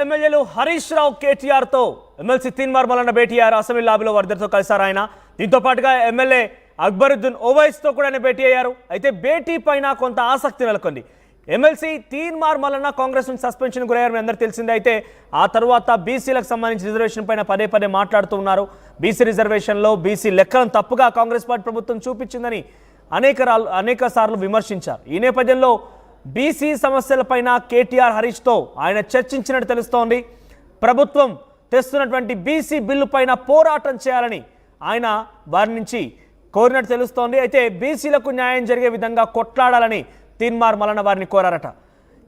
ఎమ్మెల్యేలు హరీష్ రావు కేటీఆర్ తో ఎమ్మెల్సీ తీన్మార్ మల్లన్న భేటీ అయ్యారు. అసెంబ్లీ లాబీలో వారిద్దరితో కలిశారు ఆయన. దీంతో పాటుగా ఎమ్మెల్యే అక్బరుద్దీన్ ఓవైస్ తో కూడా భేటీ అయ్యారు. అయితే భేటీ పైన కొంత ఆసక్తి నెలకొంది. ఎమ్మెల్సీ తీన్మార్ మల్లన్న కాంగ్రెస్ నుంచి సస్పెన్షన్ గురయ్యారు, మీ అందరూ తెలిసిందే. అయితే ఆ తర్వాత బీసీలకు సంబంధించి రిజర్వేషన్ పైన పదే పదే మాట్లాడుతూ ఉన్నారు. బీసీ రిజర్వేషన్లో బీసీ లెక్కలను తప్పుగా కాంగ్రెస్ పార్టీ ప్రభుత్వం చూపించిందని అనేక సార్లు విమర్శించారు. ఈ నేపథ్యంలో బీసీ సమస్యలపైన కేటీఆర్ హరీష్తో ఆయన చర్చించినట్టు తెలుస్తోంది. ప్రభుత్వం తెస్తున్నటువంటి బీసీ బిల్లు పైన పోరాటం చేయాలని ఆయన వారి నుంచి కోరినట్టు తెలుస్తోంది. అయితే బీసీలకు న్యాయం జరిగే విధంగా కొట్లాడాలని తీన్మార్ మల్లన్న వారిని కోరారట.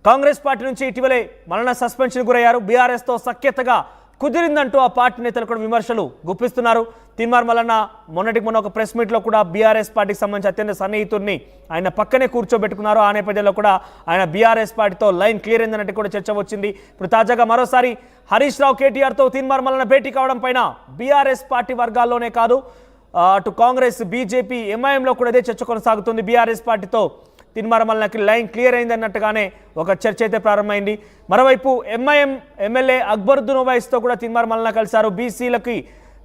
కాంగ్రెస్ పార్టీ నుంచి ఇటీవలే మల్లన్న సస్పెన్షన్ గురయ్యారు. బీఆర్ఎస్తో సఖ్యతగా కుదిరిందంటూ ఆ పార్టీ నేతలు కూడా విమర్శలు గుప్పిస్తున్నారు. తీన్మార్ మల్లన్న మొన్న ఒక ప్రెస్ మీట్లో కూడా బీఆర్ఎస్ పార్టీకి సంబంధించి అత్యంత సన్నిహితుడిని ఆయన పక్కనే కూర్చోబెట్టుకున్నారు. ఆ నేపథ్యంలో కూడా ఆయన బీఆర్ఎస్ పార్టీతో లైన్ క్లియర్ అయిందన్నట్టు కూడా చర్చ వచ్చింది. ఇప్పుడు తాజాగా మరోసారి హరీష్ రావు కేటీఆర్తో తీన్మార్ మల్లన్న భేటీ కావడం పైన బీఆర్ఎస్ పార్టీ వర్గాల్లోనే కాదు, అటు కాంగ్రెస్, బీజేపీ, ఎంఐఎంలో కూడా ఇదే చర్చ కొనసాగుతుంది. బీఆర్ఎస్ పార్టీతో తీన్మార్ మల్లన్నకి లైన్ క్లియర్ అయింది అన్నట్టుగానే ఒక చర్చ అయితే ప్రారంభమైంది. మరోవైపు ఎంఐఎం ఎమ్మెల్యే అక్బరుద్దీన్ ఓవైస్తో కూడా తీన్మార్ మల్లన్న కలిశారు. బీసీలకి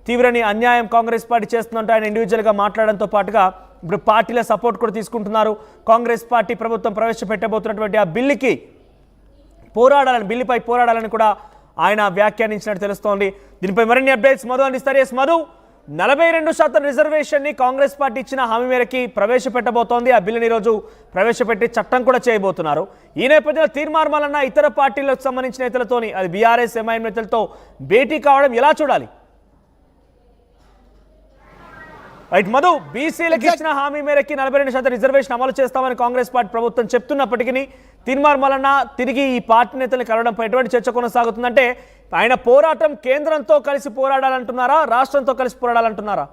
తీవ్రని అన్యాయం కాంగ్రెస్ పార్టీ చేస్తుందంటే ఆయన ఇండివిజువల్గా మాట్లాడడంతో పాటుగా ఇప్పుడు పార్టీల సపోర్ట్ కూడా తీసుకుంటున్నారు. కాంగ్రెస్ పార్టీ ప్రభుత్వం ప్రవేశపెట్టబోతున్నటువంటి ఆ బిల్లుపై పోరాడాలని కూడా ఆయన వ్యాఖ్యానించినట్టు తెలుస్తోంది. దీనిపై మరిన్ని అప్డేట్స్ మధు అందిస్తారు. ఎస్ మధు, 42% రిజర్వేషన్ని కాంగ్రెస్ పార్టీ ఇచ్చిన హామీ మేరకి ప్రవేశపెట్టబోతోంది. ఆ బిల్లుని ఈరోజు ప్రవేశపెట్టి చట్టం కూడా చేయబోతున్నారు. ఈ నేపథ్యంలో తీన్మార్ మల్లన్న ఇతర పార్టీలకు సంబంధించిన నేతలతోని, అది బీఆర్ఎస్, ఎంఐఎం నేతలతో భేటీ కావడం ఎలా చూడాలి? రైట్ మధు, బీసీలకు ఇచ్చిన హామీ మేరకి 42% రిజర్వేషన్ అమలు చేస్తామని కాంగ్రెస్ పార్టీ ప్రభుత్వం చెప్తున్నప్పటికీ తీన్మార్ మల్లన్న తిరిగి ఈ పార్టీ నేతలను కలవడంపై ఎటువంటి చర్చ కొనసాగుతుందంటే ఆయన పోరాటం కేంద్రంతో కలిసి పోరాడాలంటున్నారా, రాష్ట్రంతో కలిసి పోరాడాలంటున్నారా?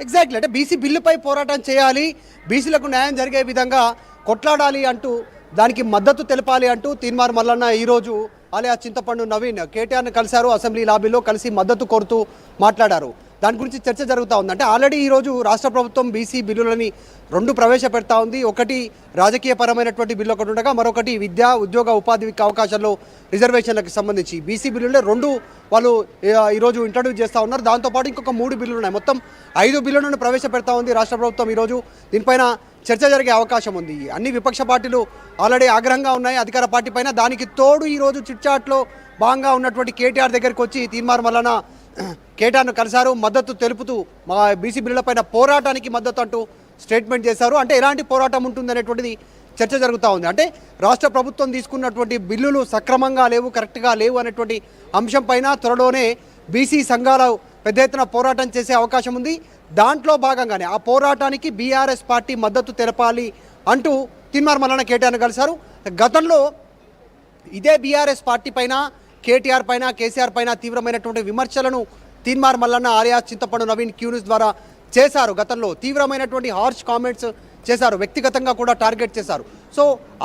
ఎగ్జాక్ట్లీ, అంటే బీసీ బిల్లుపై పోరాటం చేయాలి, బీసీలకు న్యాయం జరిగే విధంగా కొట్లాడాలి అంటూ, దానికి మద్దతు తెలపాలి అంటూ తీన్మార్ మల్లన్న ఈరోజు అలియా చింతపండు నవీన్ కేటీఆర్ని కలిశారు. అసెంబ్లీ లాబీలో కలిసి మద్దతు కోరుతూ మాట్లాడారు. దాని గురించి చర్చ జరుగుతూ ఉంది. అంటే ఆల్రెడీ ఈరోజు రాష్ట్ర ప్రభుత్వం బీసీ బిల్లులని 2 ప్రవేశపెడతా ఉంది. ఒకటి రాజకీయపరమైనటువంటి బిల్లు ఒకటి ఉండగా, మరొకటి విద్యా, ఉద్యోగ, ఉపాధి అవకాశాల్లో రిజర్వేషన్లకు సంబంధించి బీసీ బిల్లులే 2 వాళ్ళు ఈరోజు ఇంట్రడ్యూస్ చేస్తూ ఉన్నారు. దాంతోపాటు ఇంకొక 3 బిల్లులు ఉన్నాయి. మొత్తం 5 బిల్లులను ప్రవేశపెడతా ఉంది రాష్ట్ర ప్రభుత్వం. ఈరోజు దీనిపైన చర్చ జరిగే అవకాశం ఉంది. అన్ని విపక్ష పార్టీలు ఆల్రెడీ ఆగ్రహంగా ఉన్నాయి అధికార పార్టీ పైన. దానికి తోడు ఈరోజు చిట్చాట్లో భాగంగా ఉన్నటువంటి కేటీఆర్ దగ్గరికి వచ్చి తీన్మార్ మల్లన్న కేటీఆర్ను కలిశారు. మద్దతు తెలుపుతూ మా బీసీ బిల్లులపైన పోరాటానికి మద్దతు అంటూ స్టేట్మెంట్ చేశారు. అంటే ఎలాంటి పోరాటం ఉంటుంది అనేటువంటిది చర్చ జరుగుతూ ఉంది. అంటే రాష్ట్ర ప్రభుత్వం తీసుకున్నటువంటి బిల్లులు సక్రమంగా లేవు, కరెక్ట్గా లేవు అనేటువంటి అంశం పైన త్వరలోనే బీసీ సంఘాలు పెద్ద ఎత్తున పోరాటం చేసే అవకాశం ఉంది. దాంట్లో భాగంగానే ఆ పోరాటానికి బీఆర్ఎస్ పార్టీ మద్దతు తెలపాలి అంటూ తీన్మార్ మల్లన్న కేటీఆర్ను కలిశారు. గతంలో ఇదే బీఆర్ఎస్ పార్టీ పైన, కేటీఆర్ పైన, కేసీఆర్ పైన తీవ్రమైనటువంటి విమర్శలను తీన్మార్ మల్లన్న ఆలియా చింతపండు నవీన్ క్యూన్యూస్ ద్వారా చేశారు. గతంలో తీవ్రమైనటువంటి హార్ష్ కామెంట్స్ చేశారు, వ్యక్తిగతంగా కూడా టార్గెట్ చేశారు. సో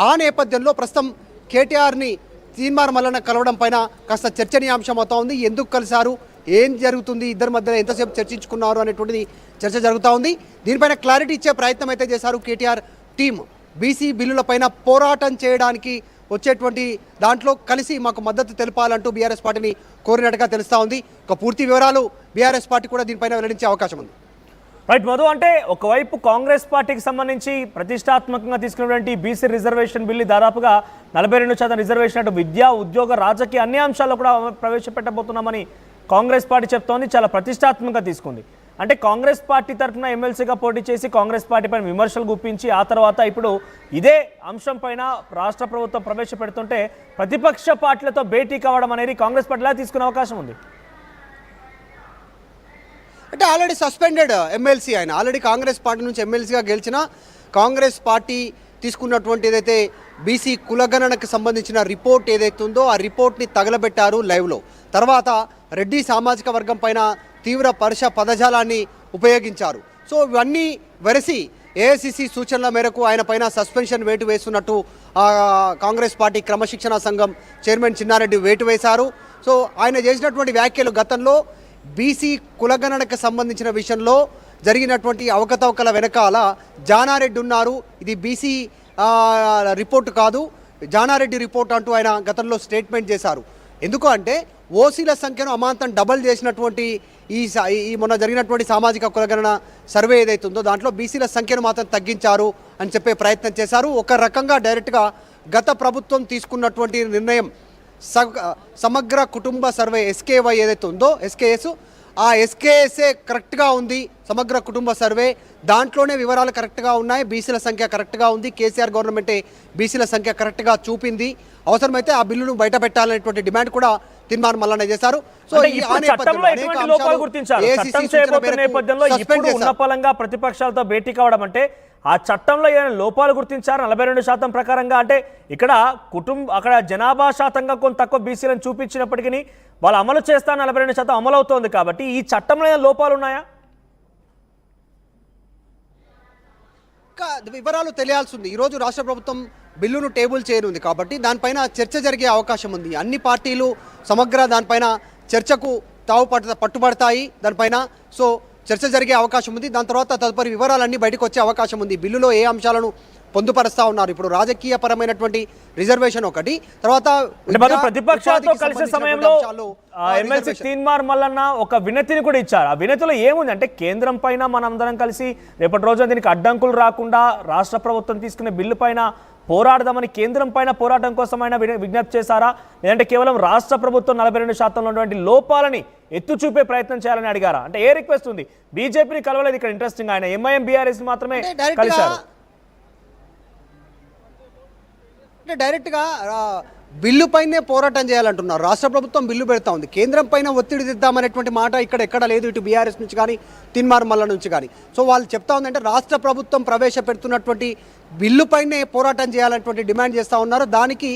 ఆ నేపథ్యంలో ప్రస్తుతం కేటీఆర్ని తీన్మార్ మల్లన్న కలవడం పైన కాస్త చర్చనీయాంశం అవుతా ఉంది. ఎందుకు కలిశారు, ఏం జరుగుతుంది, ఇద్దరి మధ్యలో ఎంతసేపు చర్చించుకున్నారు అనేటువంటిది చర్చ జరుగుతూ ఉంది. దీనిపైన క్లారిటీ ఇచ్చే ప్రయత్నం అయితే చేశారు కేటీఆర్ టీం. బీసీ బిల్లులపైన పోరాటం చేయడానికి వచ్చేటువంటి దాంట్లో కలిసి మాకు మద్దతు తెలపాలంటూ బీఆర్ఎస్ పార్టీని కోరినట్టుగా తెలుస్తూ ఉంది. ఒక పూర్తి వివరాలు బీఆర్ఎస్ పార్టీ కూడా దీనిపైన వెల్లడించే అవకాశం ఉంది. రైట్ మధు, అంటే ఒకవైపు కాంగ్రెస్ పార్టీకి సంబంధించి ప్రతిష్టాత్మకంగా తీసుకున్నటువంటి బీసీ రిజర్వేషన్ బిల్లు దాదాపుగా 42% రిజర్వేషన్ అటు విద్యా, ఉద్యోగ, రాజకీయ అన్ని అంశాల్లో కూడా ప్రవేశపెట్టబోతున్నామని కాంగ్రెస్ పార్టీ చెప్తోంది. చాలా ప్రతిష్టాత్మకంగా తీసుకుంది. అంటే కాంగ్రెస్ పార్టీ తరఫున ఎమ్మెల్సీగా పోటీ చేసి కాంగ్రెస్ పార్టీ పైన విమర్శలు గుప్పించి ఆ తర్వాత ఇప్పుడు ఇదే అంశం పైన రాష్ట్ర ప్రభుత్వం ప్రవేశపెడుతుంటే ప్రతిపక్ష పార్టీలతో భేటీ కావడం అనేది కాంగ్రెస్ పార్టీలా తీసుకునే అవకాశం ఉంది. అంటే ఆల్రెడీ సస్పెండెడ్ ఎమ్మెల్సీ ఆయన, ఆల్రెడీ కాంగ్రెస్ పార్టీ నుంచి ఎమ్మెల్సీగా గెలిచిన కాంగ్రెస్ పార్టీ తీసుకున్నటువంటి ఏదైతే బీసీ కులగణనకు సంబంధించిన రిపోర్ట్ ఏదైతే ఉందో ఆ రిపోర్ట్ని తగలబెట్టారు లైవ్లో. తర్వాత రెడ్డి సామాజిక వర్గం పైన తీవ్ర పదజాలాన్ని ఉపయోగించారు. సో ఇవన్నీ వెరసి ఏఐసిసి సూచనల మేరకు ఆయన పైన సస్పెన్షన్ వేటు వేస్తున్నట్టు కాంగ్రెస్ పార్టీ క్రమశిక్షణ సంఘం చైర్మన్ చిన్నారెడ్డి వేటు వేశారు. సో ఆయన చేసినటువంటి వ్యాఖ్యలు గతంలో బీసీ కులగణనకు సంబంధించిన విషయంలో జరిగినటువంటి అవకతవకల వెనకాల జానారెడ్డి ఉన్నారు, ఇది బీసీ రిపోర్టు కాదు, జానారెడ్డి రిపోర్ట్ అంటూ ఆయన గతంలో స్టేట్మెంట్ చేశారు. ఎందుకు అంటే ఓసీల సంఖ్యను అమాంతం డబల్ చేసినటువంటి ఈ మొన్న జరిగినటువంటి సామాజిక కులగణన సర్వే ఏదైతుందో దాంట్లో బీసీల సంఖ్యను మాత్రం తగ్గించారు అని చెప్పే ప్రయత్నం చేశారు. ఒక రకంగా డైరెక్ట్గా గత ప్రభుత్వం తీసుకున్నటువంటి నిర్ణయం సమగ్ర కుటుంబ సర్వే ఎస్కేవై ఏదైతే ఉందో ఎస్కేఎస్, ఆ ఎస్కేఎస్ఏ కరెక్ట్గా ఉంది. సమగ్ర కుటుంబ సర్వే దాంట్లోనే వివరాలు కరెక్ట్గా ఉన్నాయి, బీసీల సంఖ్య కరెక్ట్గా ఉంది, కేసీఆర్ గవర్నమెంటే బీసీల సంఖ్య కరెక్ట్గా చూపింది, అవసరమైతే ఆ బిల్లును బయట పెట్టాలనేటువంటి డిమాండ్ కూడా తీర్మానం మల్లన్న చేశారు. సో అంటే ఇప్పుడు చట్టంలో ఎటువంటి లోపాలు గుర్తించారు? చట్టం చేయబోతున్న నేపథ్యంలో ఇప్పుడు ఉన్నపలంగా ప్రతిపక్షాలతో భేటీ కావడం అంటే ఆ చట్టంలో ఏమైనా లోపాలు గుర్తించారు? 42% ప్రకారంగా అంటే ఇక్కడ అక్కడ జనాభా శాతంగా కొంత తక్కువ బీసీలను చూపించినప్పటికీ వాళ్ళు అమలు చేస్తా 42% అమలు అవుతోంది. కాబట్టి ఈ చట్టంలో ఏమైనా లోపాలు ఉన్నాయా? వివరాలు తెలియాల్సి ఉంది. ఈరోజు రాష్ట్ర ప్రభుత్వం బిల్లును టేబుల్ చేయనుంది కాబట్టి దానిపైన చర్చ జరిగే అవకాశం ఉంది. అన్ని పార్టీలు సమగ్ర దానిపైన చర్చకు పట్టుబడతాయి. దానిపైన సో చర్చ జరిగే అవకాశం ఉంది. దాని తర్వాత తదుపరి వివరాలన్నీ బయటకు వచ్చే అవకాశం ఉంది. బిల్లులో ఏ అంశాలను పొందుపరుస్తా ఉన్నారు? ఇప్పుడు రాజకీయ పరమైనటువంటి రిజర్వేషన్ ఒకటి, తర్వాత ప్రతిపక్షాలతో కలిసే సమయంలో ఎమ్మెల్సీ తీన్మార్ మల్లన్న ఒక వినతిని కూడా ఇచ్చారు. ఆ వినతిలో ఏముంది అంటే కేంద్రం పైన మనందరం కలిసి రేపటి రోజున దీనికి అడ్డంకులు రాకుండా రాష్ట్ర ప్రభుత్వం తీసుకునే బిల్లు పైన పోరాడదామని కేంద్రం పైన పోరాటం కోసమైనా విజ్ఞప్తి చేశారా, లేదంటే కేవలం రాష్ట్ర ప్రభుత్వం 42% ఉన్నటువంటి లోపాలని ఎత్తు చూపే ప్రయత్నం చేయాలని అడిగారా? అంటే ఏ రిక్వెస్ట్ ఉంది? బీజేపీని కలవలేదు ఇక్కడ. ఇంట్రెస్టింగ్, ఆయన ఎంఐఎం బీఆర్ఎస్ మాత్రమే కలిశారు. అంటే డైరెక్ట్గా బిల్లు పైనే పోరాటం చేయాలంటున్నారు. రాష్ట్ర ప్రభుత్వం బిల్లు పెడతా ఉంది, కేంద్రం పైన ఒత్తిడి తెద్దామనేటువంటి మాట ఇక్కడ ఎక్కడ లేదు, ఇటు బీఆర్ఎస్ నుంచి కానీ తీన్మార్ మల్ల నుంచి కానీ. సో వాళ్ళు చెప్తా ఉందంటే రాష్ట్ర ప్రభుత్వం ప్రవేశపెడుతున్నటువంటి బిల్లు పైనే పోరాటం చేయాలనేటువంటి డిమాండ్ చేస్తూ ఉన్నారు. దానికి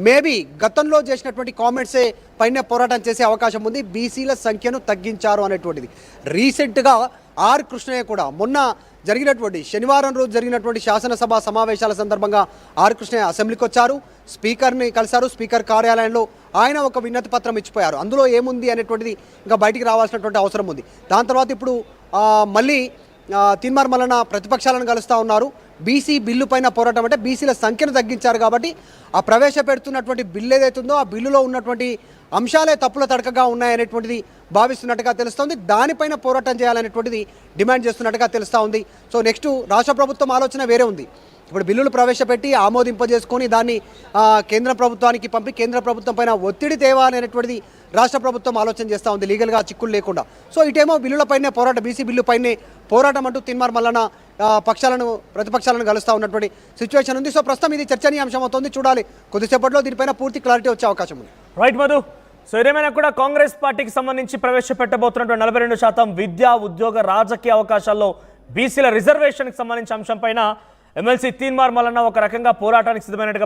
మేబీ గతంలో చేసినటువంటి కామెంట్సే పైన పోరాటం చేసే అవకాశం ఉంది. బీసీల సంఖ్యను తగ్గించారు అనేటువంటిది రీసెంట్గా ఆర్ కృష్ణయ్య కూడా మొన్న జరిగినటువంటి శనివారం రోజు జరిగినటువంటి శాసనసభ సమావేశాల సందర్భంగా ఆర్ కృష్ణయ్య అసెంబ్లీకి వచ్చారు, స్పీకర్ని కలిశారు. స్పీకర్ కార్యాలయంలో ఆయన ఒక వినతి పత్రం ఇచ్చిపోయారు. అందులో ఏముంది అనేటువంటిది ఇంకా బయటికి రావాల్సినటువంటి అవసరం ఉంది. దాని తర్వాత ఇప్పుడు మళ్ళీ తీన్మార్ మల్లన్న ప్రతిపక్షాలను కలుస్తూ ఉన్నారు. బీసీ బిల్లు పైన పోరాటం అంటే బీసీల సంఖ్యను తగ్గించారు కాబట్టి ఆ ప్రవేశపెడుతున్నటువంటి బిల్లు ఏదైతుందో ఆ బిల్లులో ఉన్నటువంటి అంశాలే తప్పుల తడకగా ఉన్నాయనేటువంటిది భావిస్తున్నట్టుగా తెలుస్తోంది. దానిపైన పోరాటం చేయాలనేటువంటిది డిమాండ్ చేస్తున్నట్టుగా తెలుస్తూ ఉంది. సో నెక్స్ట్ రాష్ట్ర ప్రభుత్వం ఆలోచన వేరే ఉంది. ఇప్పుడు బిల్లులు ప్రవేశపెట్టి ఆమోదింపజేసుకొని దాన్ని కేంద్ర ప్రభుత్వానికి పంపి కేంద్ర ప్రభుత్వం పైన ఒత్తిడి తేవాలనేటువంటిది రాష్ట్ర ప్రభుత్వం ఆలోచన చేస్తూ ఉంది, లీగల్గా చిక్కులు లేకుండా. సో ఇటేమో బిల్లులపైనే పోరాటం, బీసీ బిల్లు పైనే పోరాటం అంటూ తీన్మార్ మల్లన్న ప్రతిపక్షాలను కలుస్తూ ఉన్నటువంటి సిచ్యువేషన్ ఉంది. సో ప్రస్తుతం ఇది చర్చనీయాంశం అవుతుంది. చూడాలి, కొద్దిసేపట్లో దీనిపైన పూర్తి క్లారిటీ వచ్చే అవకాశం ఉంది. రైట్ మధు. సో ఏదేమైనా కూడా కాంగ్రెస్ పార్టీకి సంబంధించి ప్రవేశపెట్టబోతున్నటువంటి 42% విద్యా ఉద్యోగ రాజకీయ అవకాశాల్లో బీసీల రిజర్వేషన్కి సంబంధించిన అంశం పైన ఎమ్మెల్సీ తీన్మార్ మల్లన్న ఒక రకంగా పోరాటానికి సిద్ధమైనట్టుగా